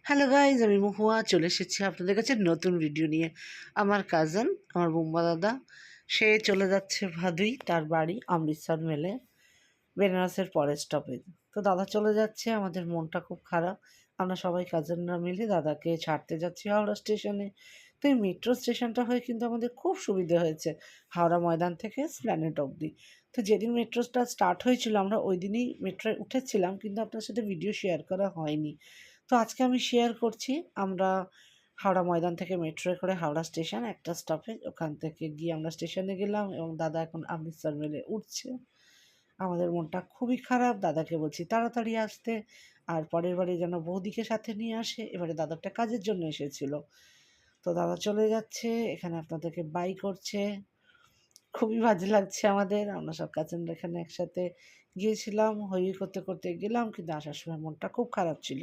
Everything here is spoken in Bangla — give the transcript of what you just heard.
হ্যালো গাইজ, আমি মহুয়া চলে এসেছি আপনাদের কাছে নতুন ভিডিও নিয়ে। আমার কাজিন, আমার বুম্বা দাদা, সে চলে যাচ্ছে ভাদুই, তার বাড়ি অমৃতসর মেলে, বেনারসের পরের স্টপেজ। তো দাদা চলে যাচ্ছে, আমাদের মনটা খুব খারাপ। আমরা সবাই কাজিনরা মিলে দাদাকে ছাড়তে যাচ্ছি হাওড়া স্টেশনে। তো এই মেট্রো স্টেশনটা হয়ে কিন্তু আমাদের খুব সুবিধে হয়েছে, হাওড়া ময়দান থেকে স্প্ল্যানেড অবধি। তো যেদিন মেট্রোটা স্টার্ট হয়েছিল আমরা ওই দিনই মেট্রোয় উঠেছিলাম, কিন্তু আপনার সাথে ভিডিও শেয়ার করা হয়নি। তো আজকে আমি শেয়ার করছি। আমরা হাওড়া ময়দান থেকে মেট্রোয় করে হাওড়া স্টেশন একটা স্টপেজ, ওখান থেকে গিয়ে আমরা স্টেশনে গেলাম এবং দাদা এখন অমৃতসর মেলে উঠছে। আমাদের মনটা খুবই খারাপ, দাদাকে বলছি তাড়াতাড়ি আসতে, আর পরের বারে যেন বৌদিকে সাথে নিয়ে আসে। এবারে দাদা একটা কাজের জন্য এসেছিল। তো দাদা চলে যাচ্ছে, এখানে আপনাদেরকে বাই করছে। খুবই বাজে লাগছে আমাদের। আমরা সব কাজিনরা এখানে একসাথে গিয়েছিলাম, হই হই করতে করতে গেলাম, কিন্তু আসার সময় মনটা খুব খারাপ ছিল।